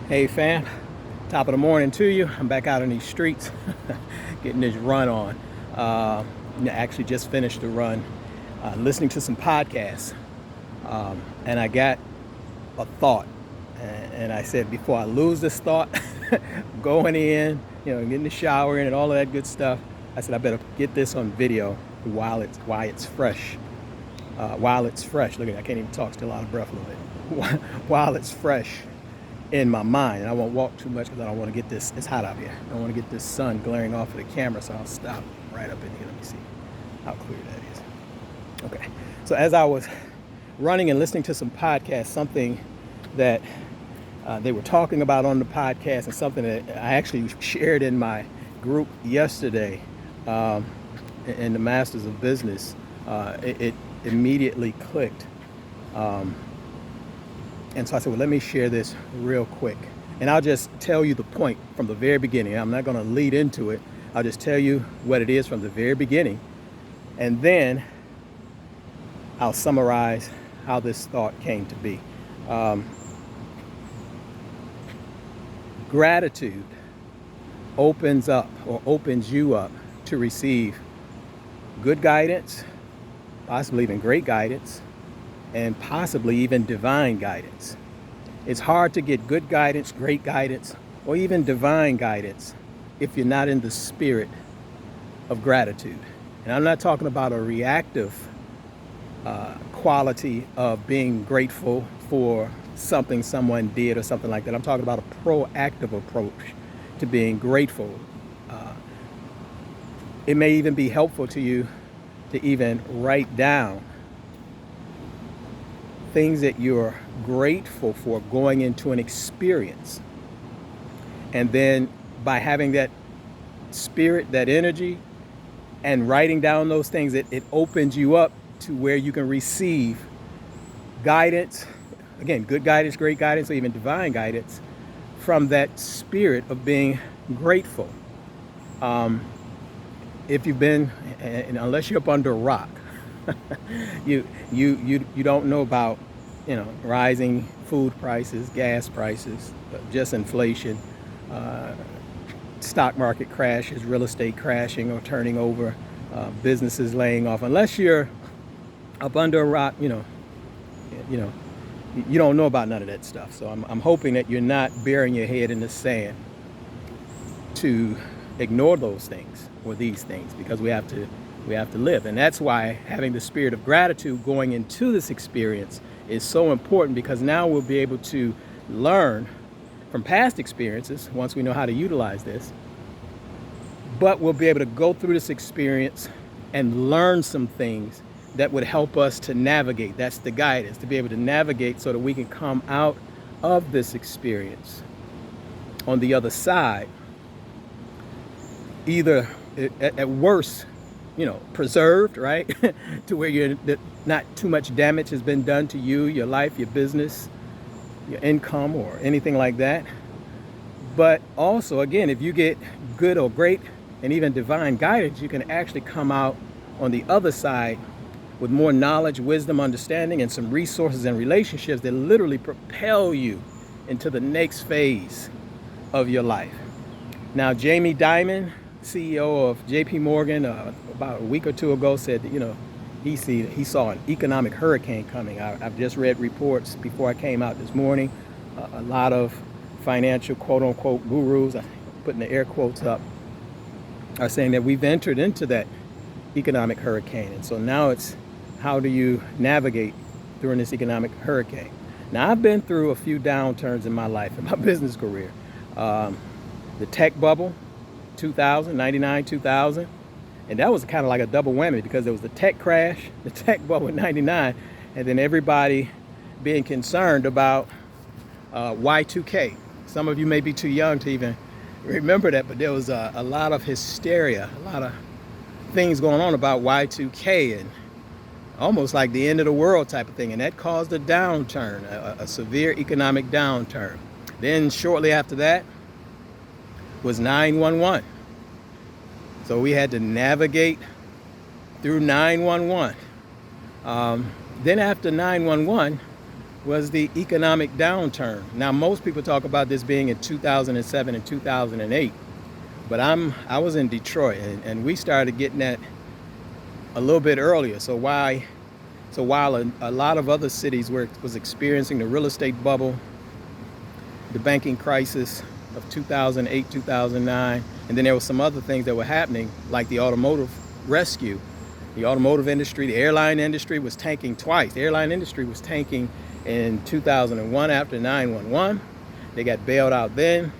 Hey fam, top of the morning to you. I'm back out in these streets getting this run on. I actually just finished the run, listening to some podcasts. And I got a thought. And I said, before I lose this thought, going in, getting the shower in and all of that good stuff, I said, I better get this on video while it's fresh. While it's fresh. Look at it, I can't even talk, still out of breath a little bit. While it's fresh in my mind. And I won't walk too much because I don't want to get this, it's hot out here. I don't want to get this sun glaring off of the camera, so I'll stop right up in here. Let me see how clear that is. Okay, so as I was running and listening to some podcasts, something that they were talking about on the podcast and something that I actually shared in my group yesterday in the Masters of Business, it immediately clicked. And so I said, well, let me share this real quick. And I'll just tell you the point from the very beginning. I'm not going to lead into it. I'll just tell you what it is from the very beginning. And then I'll summarize how this thought came to be. Gratitude opens you up to receive good guidance, possibly even great guidance, and possibly even divine guidance. It's hard to get good guidance, great guidance, or even divine guidance if you're not in the spirit of gratitude. And I'm not talking about a reactive quality of being grateful for something someone did or something like that. I'm talking about a proactive approach to being grateful. It may even be helpful to you to even write down things that you're grateful for going into an experience. And then by having that spirit, that energy, and writing down those things, it opens you up to where you can receive guidance, again, good guidance, great guidance, or even divine guidance from that spirit of being grateful. If you've been, and unless you're up under a rock, you don't know about rising food prices, gas prices, just inflation, stock market crashes, real estate crashing or turning over, businesses laying off. Unless you're up under a rock, you don't know about none of that stuff. So I'm hoping that you're not burying your head in the sand to ignore those things or these things, because we have to live. And that's why having the spirit of gratitude going into this experience is so important, because now we'll be able to learn from past experiences once we know how to utilize this. But we'll be able to go through this experience and learn some things that would help us to navigate. That's the guidance, to be able to navigate so that we can come out of this experience on the other side, either at worst, preserved, right? To where not too much damage has been done to you, your life, your business, your income, or anything like that. But also, again, if you get good or great and even divine guidance, you can actually come out on the other side with more knowledge, wisdom, understanding, and some resources and relationships that literally propel you into the next phase of your life. Now, Jamie Dimon, CEO of JP Morgan, about a week or two ago said that, he saw an economic hurricane coming. I've just read reports before I came out this morning. A lot of financial quote-unquote gurus, I'm putting the air quotes up, are saying that we've entered into that economic hurricane. And so now it's, how do you navigate during this economic hurricane? Now, I've been through a few downturns in my life, in my business career. The tech bubble, 2000, 99, 2000. And that was kind of like a double whammy, because there was the tech crash, the tech bubble in 99, and then everybody being concerned about Y2K. Some of you may be too young to even remember that, but there was a lot of hysteria, a lot of things going on about Y2K, and almost like the end of the world type of thing. And that caused a downturn, a severe economic downturn. Then shortly after that was 911. So we had to navigate through 911. Then after 911, was the economic downturn. Now, most people talk about this being in 2007 and 2008, but I was in Detroit, and we started getting that a little bit earlier. So while a lot of other cities was experiencing the real estate bubble, the banking crisis of 2008, 2009, and then there were some other things that were happening, like the automotive rescue. The automotive industry, the airline industry was tanking twice. The airline industry was tanking in 2001 after 9/11. They got bailed out then.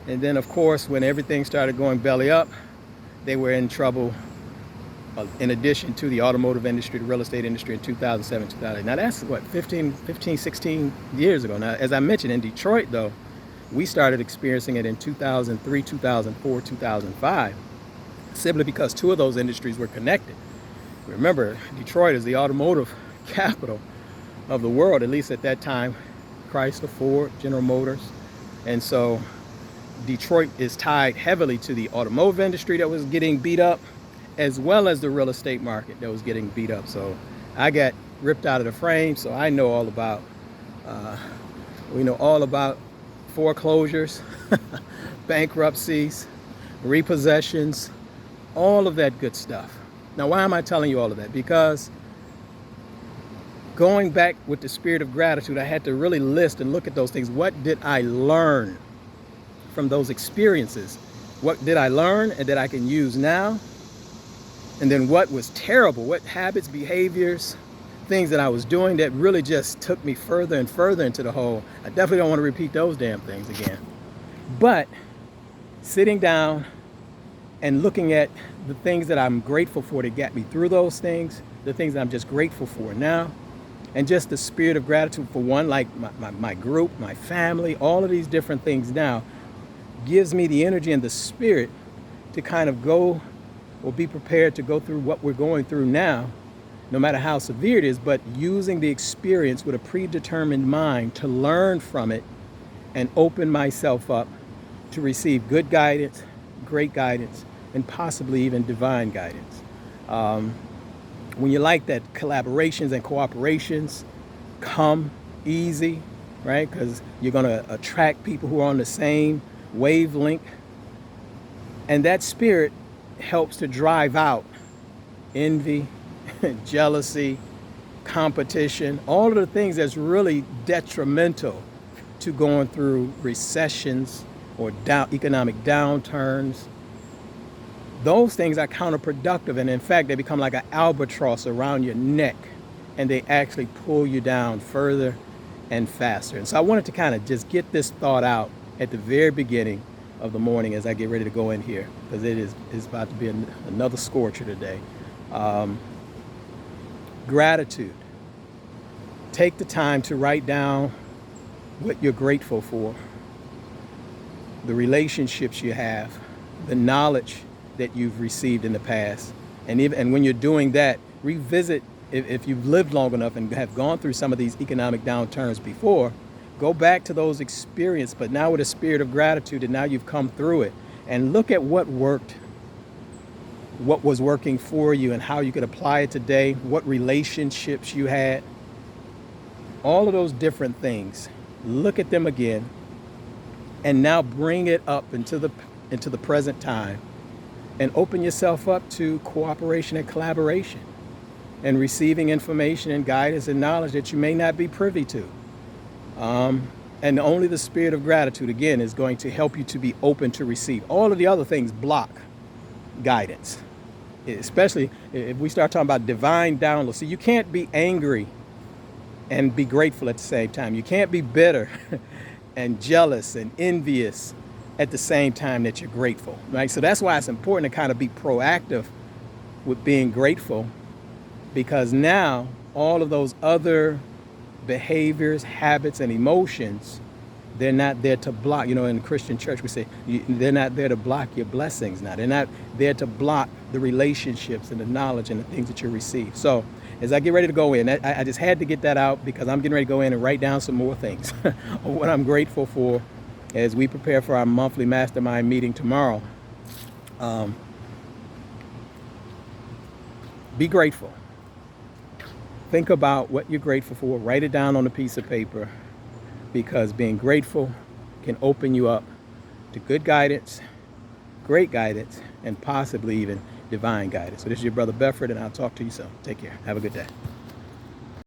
And then, of course, when everything started going belly up, they were in trouble in addition to the automotive industry, the real estate industry in 2007, 2008. Now, that's what, 16 years ago. Now, as I mentioned, in Detroit, though, we started experiencing it in 2003, 2004, 2005, simply because two of those industries were connected. Remember, Detroit is the automotive capital of the world, at least at that time. Chrysler, Ford, General Motors. And so Detroit is tied heavily to the automotive industry that was getting beat up, as well as the real estate market that was getting beat up. So I got ripped out of the frame, so I know all about, we know all about foreclosures, bankruptcies, repossessions, all of that good stuff. Now, why am I telling you all of that? Because going back with the spirit of gratitude, I had to really list and look at those things. What did I learn from those experiences? What did I learn and that I can use now? And then what was terrible? What habits, behaviors, things that I was doing that really just took me further and further into the hole? I definitely don't want to repeat those damn things again. But sitting down and looking at the things that I'm grateful for that got me through those things, the things that I'm just grateful for now, and just the spirit of gratitude for one, like my group, my family, all of these different things now gives me the energy and the spirit to kind of go or be prepared to go through what we're going through now, no matter how severe it is, but using the experience with a predetermined mind to learn from it and open myself up to receive good guidance, great guidance, and possibly even divine guidance. When you like that, collaborations and cooperations come easy, right? Because you're going to attract people who are on the same wavelength. And that spirit helps to drive out envy, jealousy, competition, all of the things that's really detrimental to going through recessions or economic downturns. Those things are counterproductive, and in fact, they become like an albatross around your neck, and they actually pull you down further and faster. And so I wanted to kind of just get this thought out at the very beginning of the morning as I get ready to go in here, because it's about to be another scorcher today. Gratitude. Take the time to write down what you're grateful for, the relationships you have, the knowledge that you've received in the past. And when you're doing that, revisit, if you've lived long enough and have gone through some of these economic downturns before, go back to those experiences, but now with a spirit of gratitude, and now you've come through it, and look at what worked, what was working for you, and how you could apply it today, what relationships you had, all of those different things. Look at them again, and now bring it up into the present time, and open yourself up to cooperation and collaboration and receiving information and guidance and knowledge that you may not be privy to. And only the spirit of gratitude, again, is going to help you to be open to receive. All of the other things block guidance, especially if we start talking about divine downloads. See, you can't be angry and be grateful at the same time. You can't be bitter and jealous and envious at the same time that you're grateful, right? So that's why it's important to kind of be proactive with being grateful, because now all of those other behaviors, habits, and emotions, they're not there to block. You know, in the Christian church, we say they're not there to block your blessings now. They're not there to block the relationships and the knowledge and the things that you receive. So as I get ready to go in, I just had to get that out, because I'm getting ready to go in and write down some more things of what I'm grateful for as we prepare for our monthly Mastermind meeting tomorrow. Be grateful think about what you're grateful for. Write it down on a piece of paper, because being grateful can open you up to good guidance, great guidance, and possibly even divine guidance. So this is your brother Bedford, and I'll talk to you soon. Take care. Have a good day.